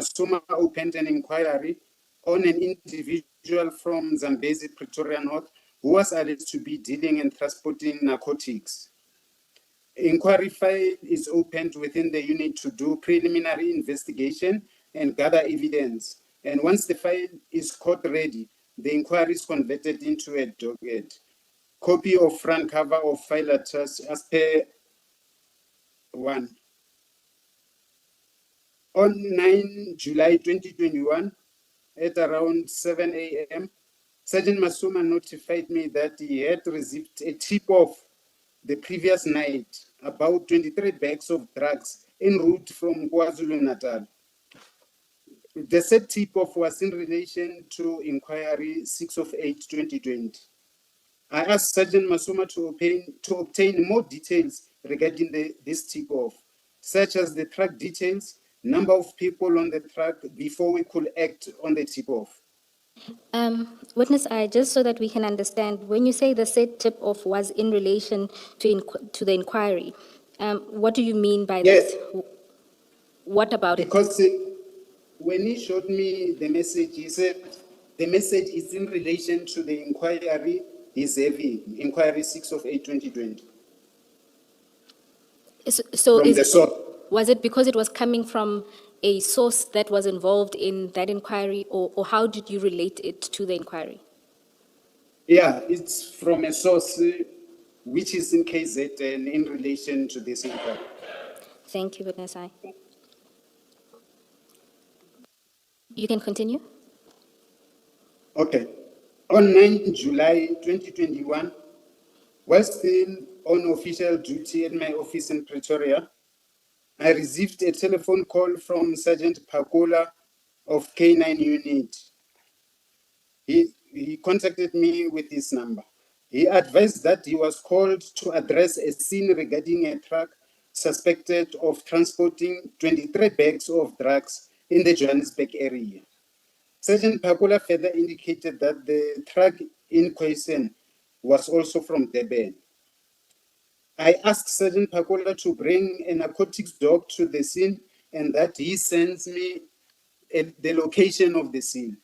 Masuma opened an inquiry on an individual from Zambezi, Pretoria North, who was alleged to be dealing and transporting narcotics. Inquiry file is opened within the unit to do preliminary investigation and gather evidence. And once the file is court ready, the inquiry is converted into a docket. Copy of front cover of file attached as per 1. On 9 July 2021, at around 7 a.m., Sergeant Masuma notified me that he had received a tip-off the previous night about 23 bags of drugs en route from KwaZulu-Natal. The said tip-off was in relation to inquiry 6 of 8, 2020. I asked Sergeant Masuma to obtain more details regarding this tip-off, such as the truck details, number of people on the truck before we could act on the tip-off. Witness I, just so that we can understand, when you say the said tip-off was in relation to the inquiry, what do you mean by Yes. that? What about because when he showed me the message, he said the message is in relation to the inquiry he's having, inquiry 6 of 8, 2020. Was it because it was coming from a source that was involved in that inquiry, or how did you relate it to the inquiry? Yeah, it's from a source which is in KZN in relation to this inquiry. Thank you, Witness I. You can continue. Okay. On 9 July 2021, while still on official duty at my office in Pretoria, I received a telephone call from Sergeant Pakola of K9 unit. He contacted me with this number. He advised that he was called to address a scene regarding a truck suspected of transporting 23 bags of drugs in the Johannesburg area. Sergeant Pakola further indicated that the truck in question was also from Durban. I asked Sergeant Pakola to bring a narcotics dog to the scene and that he sends me the location of the scene.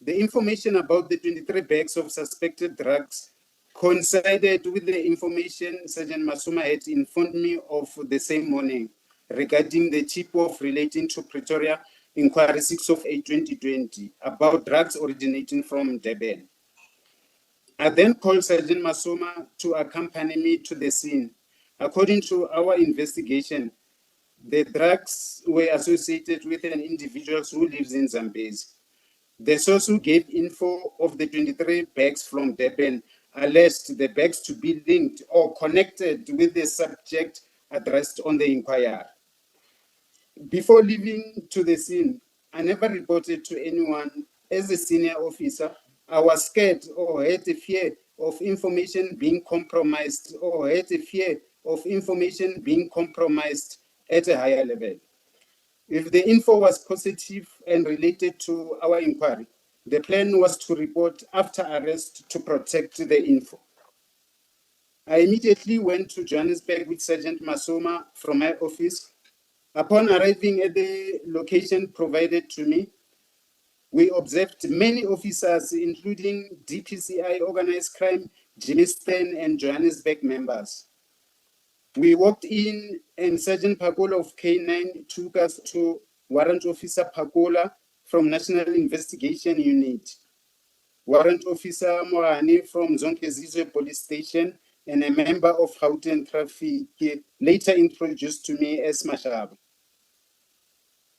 The information about the 23 bags of suspected drugs coincided with the information Sergeant Masuma had informed me of the same morning regarding the tip-off relating to Pretoria Inquiry 6 of 8, 2020 about drugs originating from Durban. I then called Sergeant Masuma to accompany me to the scene. According to our investigation, the drugs were associated with an individual who lives in Zambezi. The source who gave info of the 23 bags from Durban alleged the bags to be linked or connected with the subject addressed on the inquiry. Before leaving to the scene, I never reported to anyone. As a senior officer, I was scared or had a fear of information being compromised or had a fear of information being compromised at a higher level. If the info was positive and related to our inquiry, the plan was to report after arrest to protect the info. I immediately went to Johannesburg with Sergeant Masuma from my office. Upon arriving at the location provided to me, we observed many officers, including DPCI, Organized Crime, Jimmy Stan, and Johannesburg members. We walked in and Sergeant Pakola of K9 took us to Warrant Officer Pakola from National Investigation Unit, Warrant Officer Mohani from Zonkezizwe Police Station, and a member of Gauteng Traffic, later introduced to me as Mashaba.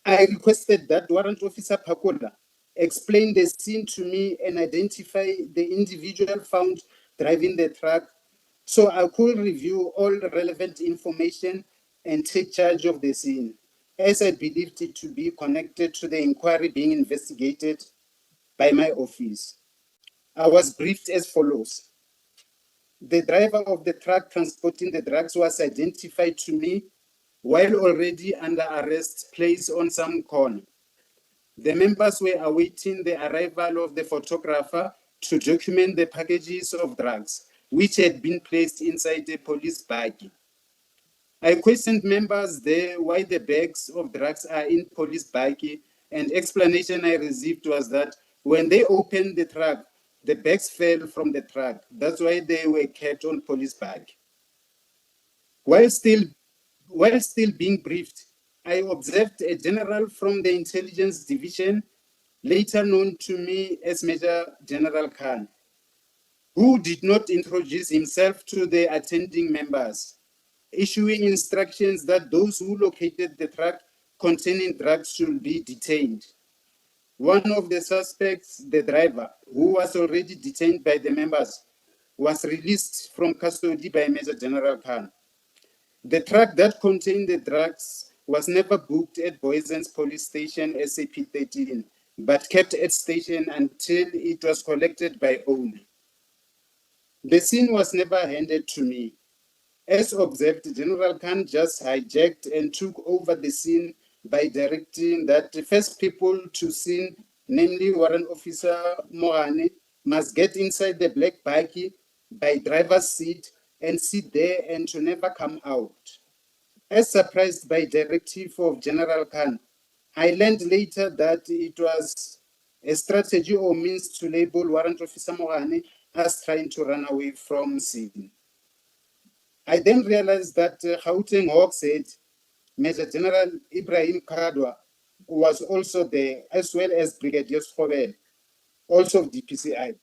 I requested that Warrant Officer Pakola explain the scene to me and identify the individual found driving the truck so I could review all relevant information and take charge of the scene, as I believed it to be connected to the inquiry being investigated by my office. I was briefed as follows. The driver of the truck transporting the drugs was identified to me while already under arrest, placed on some corner. The members were awaiting the arrival of the photographer to document the packages of drugs, which had been placed inside a police bag. I questioned members there why the bags of drugs are in police buggy, and explanation I received was that when they opened the truck, the bags fell from the truck. That's why they were kept on police buggy. While still, while still being briefed, I observed a general from the intelligence division, later known to me as Major General Khan, who did not introduce himself to the attending members, issuing instructions that those who located the truck containing drugs should be detained. One of the suspects, the driver, who was already detained by the members, was released from custody by Major General Khan. The truck that contained the drugs was never booked at Boysen's police station SAP 13, but kept at station until it was collected by owner. The scene was never handed to me. As observed, General Khan just hijacked and took over the scene by directing that the first people to scene, namely Warrant Officer Mohane, must get inside the black buggy by driver's seat and sit there and to never come out. As surprised by directive of General Khan, I learned later that it was a strategy or means to label Warrant Officer Mohane as trying to run away from scene. I then realized that Gauteng Hawks head, Major General Ibrahim Kadwa, was also there, as well as Brigadier Schobel, also of DPCI.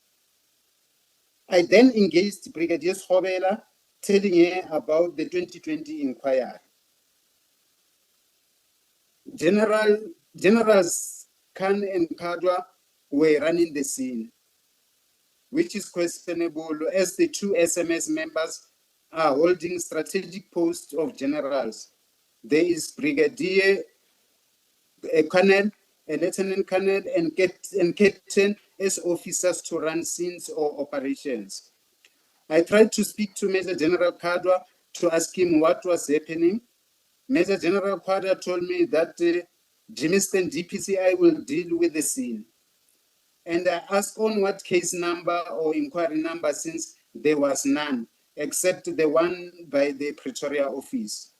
I then engaged Brigadier Schobela, telling her about the 2020 inquiry. Generals Khan and Kadwa were running the scene, which is questionable as the two SMS members are holding strategic posts of generals. There is Brigadier, a colonel, a lieutenant colonel, and captain as officers to run scenes or operations. I tried to speak to Major General Kadwa to ask him what was happening. Major General Kadwa told me that Jimiston DPCI will deal with the scene. And I asked on what case number or inquiry number, since there was none, except the one by the Pretoria office.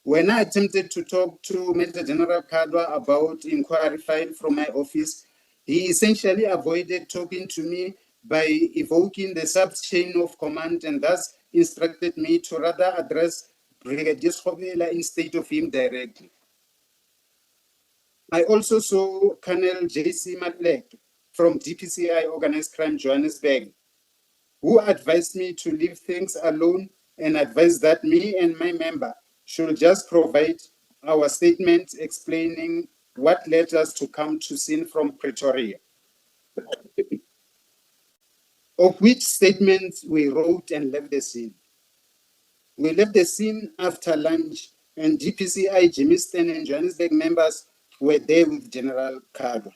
When I attempted to talk to Major General Kadwa about inquiry file from my office, he essentially avoided talking to me by evoking the sub-chain of command and thus instructed me to rather address Brigadier Schobela instead of him directly. I also saw Colonel J.C. Matlek from DPCI Organized Crime Johannesburg, who advised me to leave things alone and advised that me and my member should just provide our statement explaining what led us to come to scene from Pretoria. Of which statements we wrote and left the scene. We left the scene after lunch, and DPCI Jimiston and Johannesburg members were there with General Kadwa.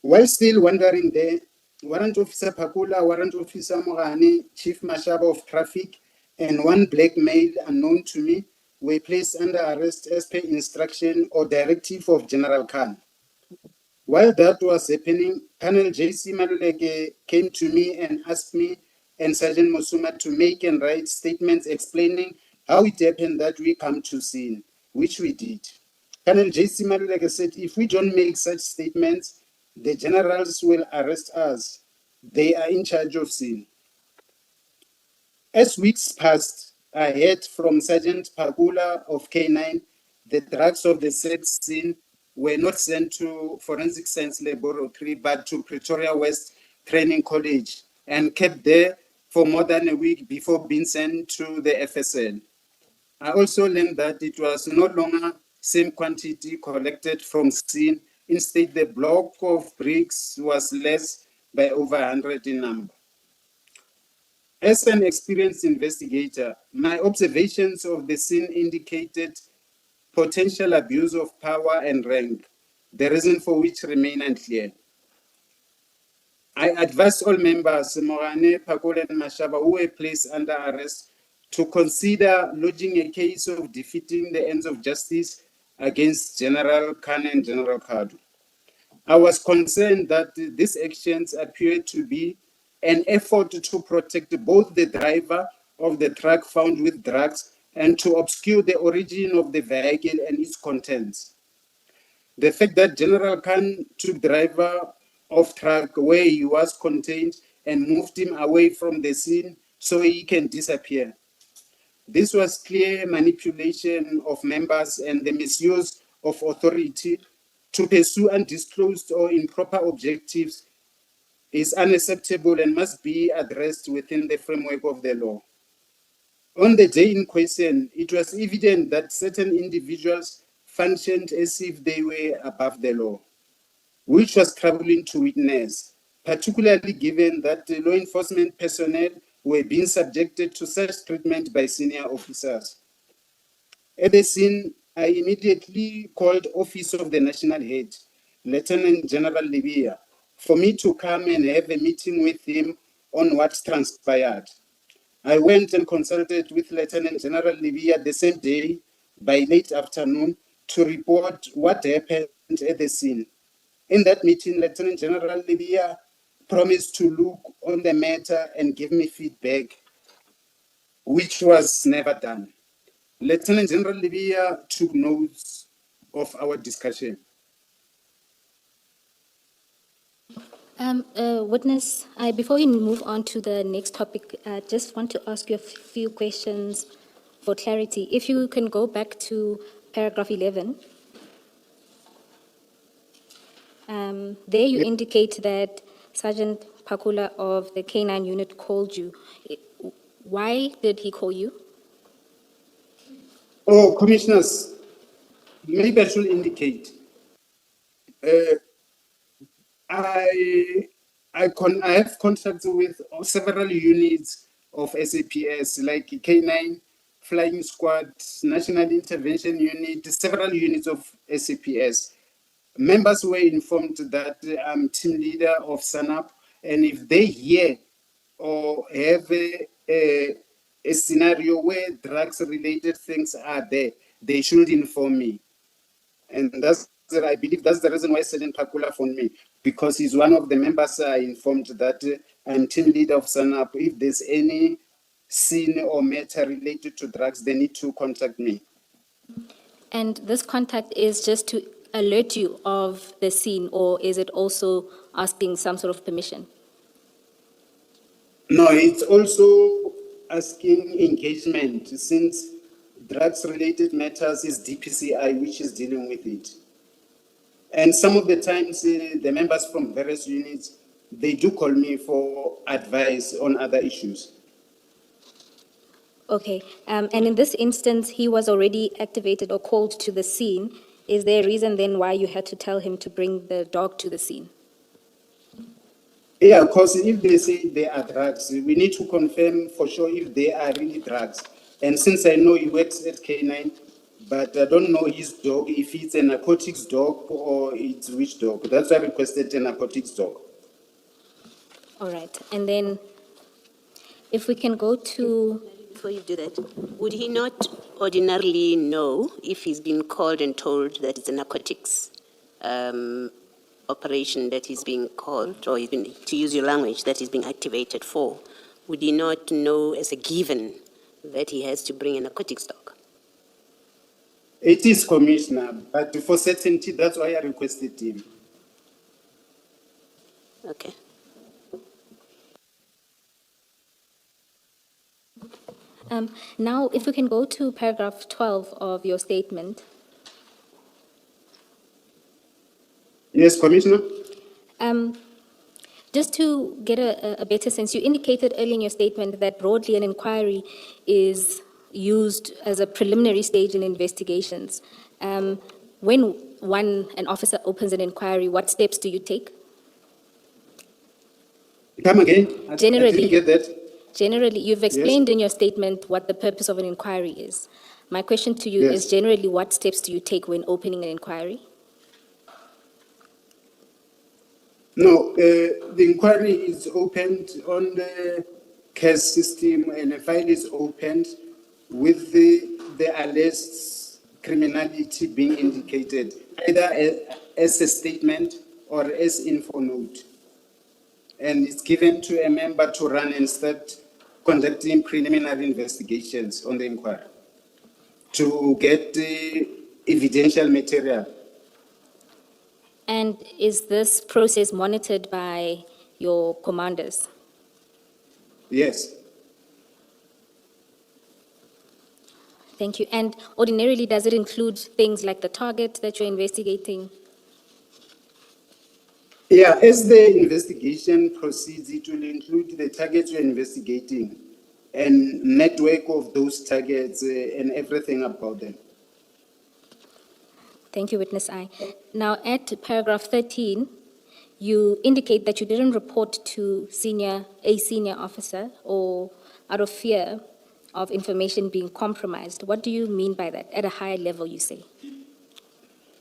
While still wandering there, Warrant Officer Pakula, Warrant Officer Mohane, Chief Mashaba of Traffic, and one black male unknown to me were placed under arrest as per instruction or directive of General Khan. While that was happening, Colonel J.C. Maluleke came to me and asked me and Sergeant Mosuma to make and write statements explaining how it happened that we come to scene, which we did. Colonel J.C. Maluleke said, if we don't make such statements, the generals will arrest us. They are in charge of scene. As weeks passed, I heard from Sergeant Pagula of K9 the drugs of the said scene were not sent to Forensic Science Laboratory but to Pretoria West Training College and kept there for more than a week before being sent to the FSL. I also learned that it was no longer same quantity collected from scene. Instead, the block of bricks was less by over 100 in number. As an experienced investigator, my observations of the scene indicated potential abuse of power and rank, the reason for which remain unclear. I advise all members, Morane, Pakole, and Mashaba, who were placed under arrest, to consider lodging a case of defeating the ends of justice against General Khan and General Kadu. I was concerned that these actions appeared to be an effort to protect both the driver of the truck found with drugs and to obscure the origin of the vehicle and its contents. The fact that General Khan took the driver off track where he was contained and moved him away from the scene so he can disappear. This was clear manipulation of members and the misuse of authority to pursue undisclosed or improper objectives is unacceptable and must be addressed within the framework of the law. On the day in question, it was evident that certain individuals functioned as if they were above the law, which was troubling to witness, particularly given that the law enforcement personnel were being subjected to such treatment by senior officers. At the scene, I immediately called Office of the National Head, Lieutenant General Libya, for me to come and have a meeting with him on what transpired. I went and consulted with Lieutenant General Libya the same day by late afternoon to report what happened at the scene. In that meeting, Lieutenant General Libya promised to look on the matter and give me feedback, which was never done. Lieutenant General Libya took notes of our discussion. Witness, before we move on to the next topic, I just want to ask you a few questions for clarity. If you can go back to paragraph 11, there you indicate that Sergeant Pakula of the K9 unit called you. Why did he call you? Oh, commissioners, maybe I should indicate. I have contacts with several units of SAPS, like K9, Flying Squad, National Intervention Unit, several units of SAPS. Members were informed that I'm team leader of SANAP, and if they hear or have a scenario where drugs-related things are there, they should inform me. And I believe that's the reason why Sergeant Pakula phoned me, because he's one of the members informed that I'm team leader of SANAP. If there's any scene or matter related to drugs, they need to contact me. And this contact is just to alert you of the scene, or is it also asking some sort of permission? No, it's also asking engagement, since drugs-related matters is DPCI, which is dealing with it. And some of the times, the members from various units, they do call me for advice on other issues. Okay, and in this instance, he was already activated or called to the scene. Is there a reason then why you had to tell him to bring the dog to the scene? Yeah, because if they say they are drugs, we need to confirm for sure if they are really drugs. And since I know he works at K9, but I don't know his dog, if it's a narcotics dog or it's which dog. That's why I requested a narcotics dog. All right, and then if we can go to... Before you do that, would he not ordinarily know if he's been called and told that it's a narcotics operation that he's being called, or even, to use your language, that he's being activated for? Would he not know as a given that he has to bring a narcotics dog? It is, Commissioner, but for certainty, that's why I requested him. Okay. Now, if we can go to paragraph 12 of your statement. Yes, Commissioner? Just to get a better sense, you indicated earlier in your statement that broadly an inquiry is used as a preliminary stage in investigations. When an officer opens an inquiry, what steps do you take? Come again? I Generally, didn't get that. Generally, you've explained in your statement what the purpose of an inquiry is. My question to you is generally, what steps do you take when opening an inquiry? No, the inquiry is opened on the CAS system, and a file is opened with the alleged criminality being indicated, either as a statement or as info note. And it's given to a member to run and start conducting preliminary investigations on the inquiry. to get evidential material. And is this process monitored by your commanders? Yes. Thank you. And ordinarily, does it include things like the target that you're investigating? Yeah, as the investigation proceeds, it will include the targets you're investigating and network of those targets and everything about them. Thank you, Witness I. Now, at paragraph 13, you indicate that you didn't report to a senior officer or out of fear of information being compromised. What do you mean by that? At a higher level, you say?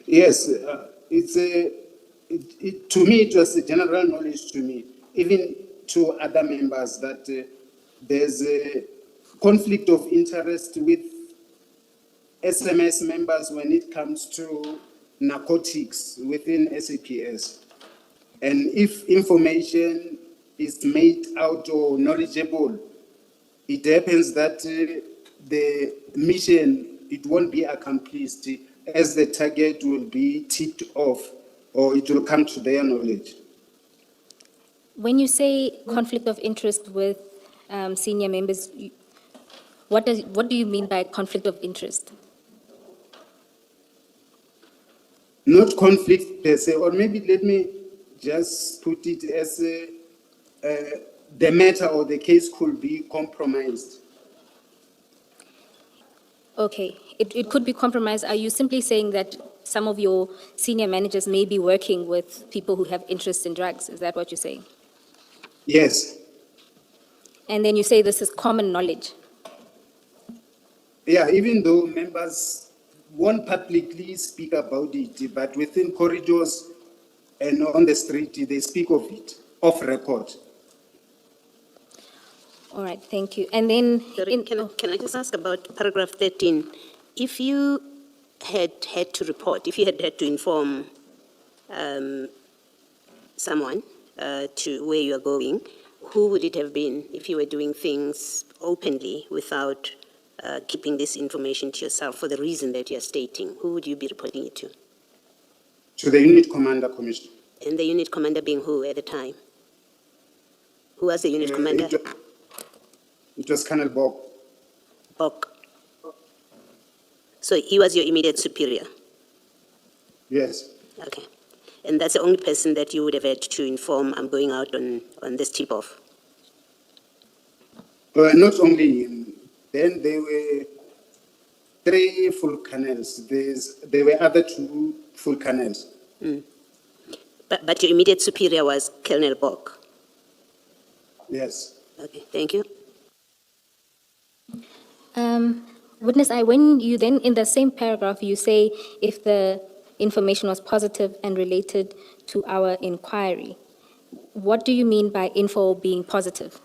Yes, to me, it was a general knowledge to me, even to other members, that there's a conflict of interest with SMS members when it comes to narcotics within SAPS. And if information is made out or knowledgeable, it happens that the mission, it won't be accomplished as the target will be tipped off or it will come to their knowledge. When you say conflict of interest with senior members, what do you mean by conflict of interest? Not conflict per se, or maybe let me just put it as the matter or the case could be compromised. Okay, it could be compromised. Are you simply saying that some of your senior managers may be working with people who have interest in drugs? Is that what you're saying? Yes. And then you say this is common knowledge. Yeah, even though members won't publicly speak about it, but within corridors and on the street, they speak of it, off record. All right, thank you. And then, Sorry, can I just ask about paragraph 13? If you had to report, if you had to inform someone to where you are going, who would it have been if you were doing things openly without keeping this information to yourself for the reason that you're stating? Who would you be reporting it to? To the unit commander, Commissioner. And the unit commander being who at the time? Who was the unit commander? It was Colonel Bob. Bok. So he was your immediate superior? Yes. Okay. And that's the only person that you would have had to inform, I'm going out on this tip-off? Not only him. Then there were 3 full colonels. There were other 2 full colonels. But your immediate superior was Colonel Bok? Yes. Okay, thank you. Witness I, when you then, in the same paragraph, you say if the information was positive and related to our inquiry, what do you mean by info being positive?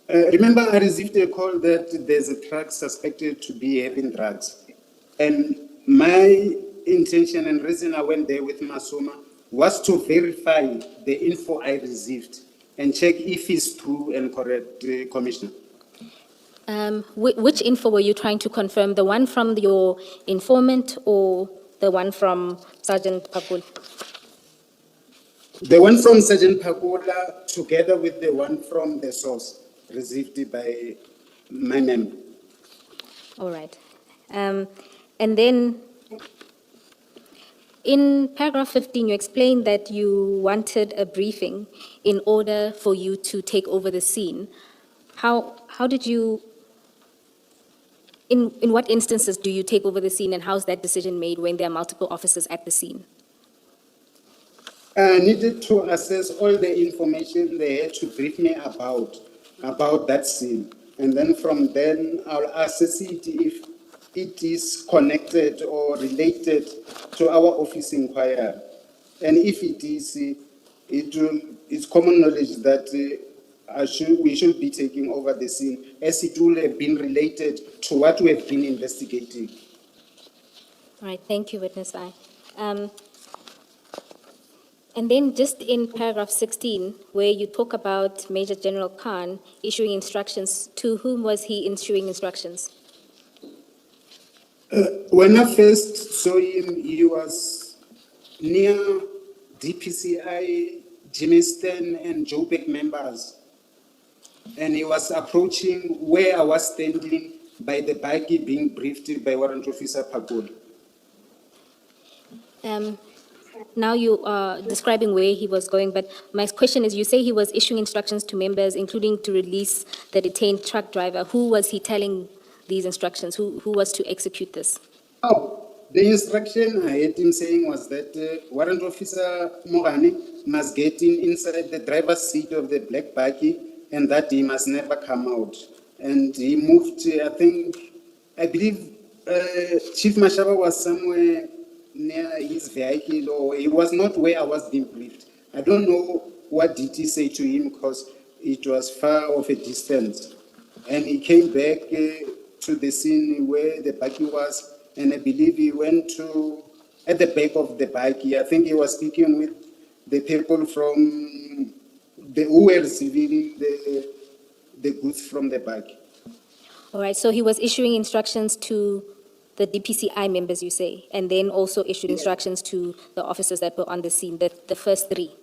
Remember, I received a call that there's a truck suspected to be having drugs. And my intention and reason I went there with Masoma was to verify the info I received and check if it's true and correct, Commissioner. Which info were you trying to confirm? The one from your informant or the one from Sergeant Pakul? The one from Sergeant Pakola together with the one from the source received by my member. All right. And then in paragraph 15, you explained that you wanted a briefing in order for you to take over the scene. How did you, in what instances do you take over the scene, and how's that decision made when there are multiple officers at the scene? I needed to assess all the information they had to brief me about that scene. And then from then, I'll assess it if it is connected or related to our office inquiry. And if it is, it's common knowledge that we should be taking over the scene, as it will have been related to what we have been investigating. All right, thank you, Witness I. And then just in paragraph 16, where you talk about Major General Khan issuing instructions, to whom was he issuing instructions? When I first saw him, he was near DPCI, Jimiston, and Joburg members. And he was approaching where I was standing by the buggy being briefed by Warrant Officer Pagul. Now you are describing where he was going, but my question is, you say he was issuing instructions to members, including to release the detained truck driver. Who was he telling these instructions? Who was to execute this? Oh, the instruction I heard him saying was that Warrant Officer Mogani must get inside the driver's seat of the black buggy and that he must never come out. And he moved, I believe Chief Mashaba was somewhere near his vehicle, or he was not where I was being briefed. I don't know what did he say to him because it was far of a distance. And he came back to the scene where the buggy was, and I believe he went to, at the back of the buggy, I think he was speaking with the people from who were receiving the goods from the buggy. All right, so he was issuing instructions to the DPCI members, you say, and then also issued instructions to the officers that were on the scene, the first three.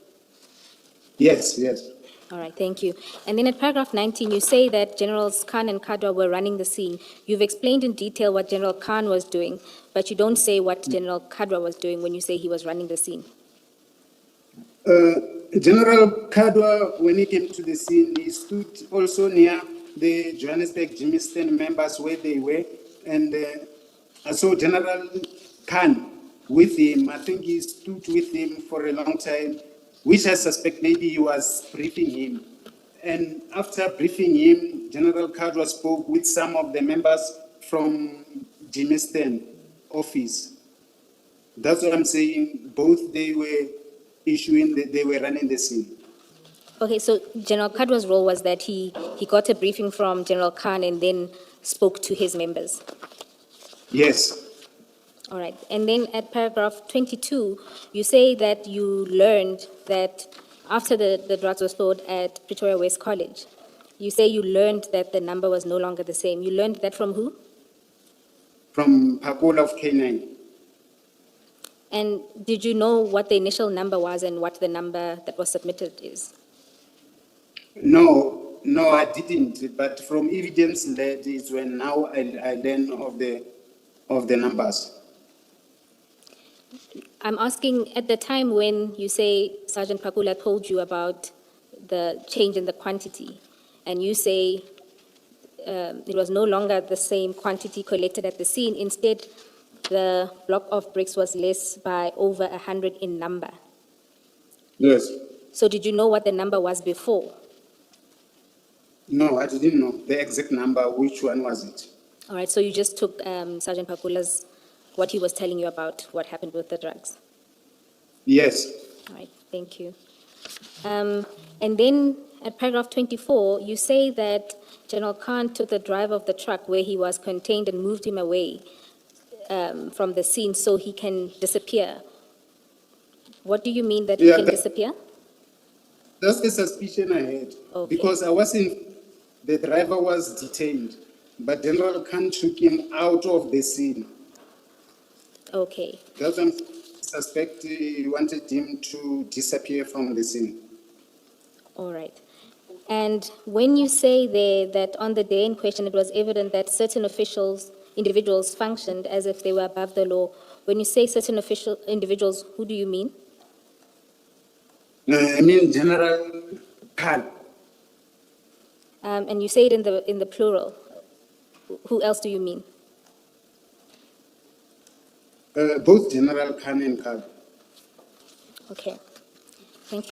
Yes, yes. All right, thank you. And then at paragraph 19, you say that Generals Khan and Kadwa were running the scene. You've explained in detail what General Khan was doing, but you don't say what General Kadwa was doing when you say he was running the scene. General Kadwa, when he came to the scene, he stood also near the Johannesburg Jimiston members where they were, and I saw General Khan with him. I think he stood with him for a long time, which I suspect maybe he was briefing him. And after briefing him, General Kadwa spoke with some of the members from Jimiston office. That's what I'm saying. Both they were they were running the scene. Okay, so General Kadwa's role was that he got a briefing from General Khan and then spoke to his members. Yes. All right. And then at paragraph 22, you say that you learned that after the drugs were stored at Pretoria West College, you say you learned that the number was no longer the same. You learned that from who? From Pakola of K9. And did you know what the initial number was and what the number that was submitted is? No, I didn't. But from evidence led is when now I learn of the numbers. I'm asking, at the time when you say Sergeant Pakula told you about the change in the quantity, and you say it was no longer the same quantity collected at the scene, instead the block of bricks was less by over 100 in number. Yes. So did you know what the number was before? No, I didn't know the exact number. Which one was it? All right, so you just took Sergeant Pakula's, what he was telling you about what happened with the drugs. Yes. All right, thank you. And then at paragraph 24, you say that General Khan took the driver of the truck where he was contained and moved him away from the scene so he can disappear. What do you mean that he can disappear? That's the suspicion I had. Okay. Because the driver was detained, but General Khan took him out of the scene. Okay. That's when I suspect he wanted him to disappear from the scene. All right. And when you say there that on the day in question it was evident that certain individuals functioned as if they were above the law, when you say certain individuals, who do you mean? I mean General Khan. And you say it in the plural. Who else do you mean? Both General Khan and Khan. Okay.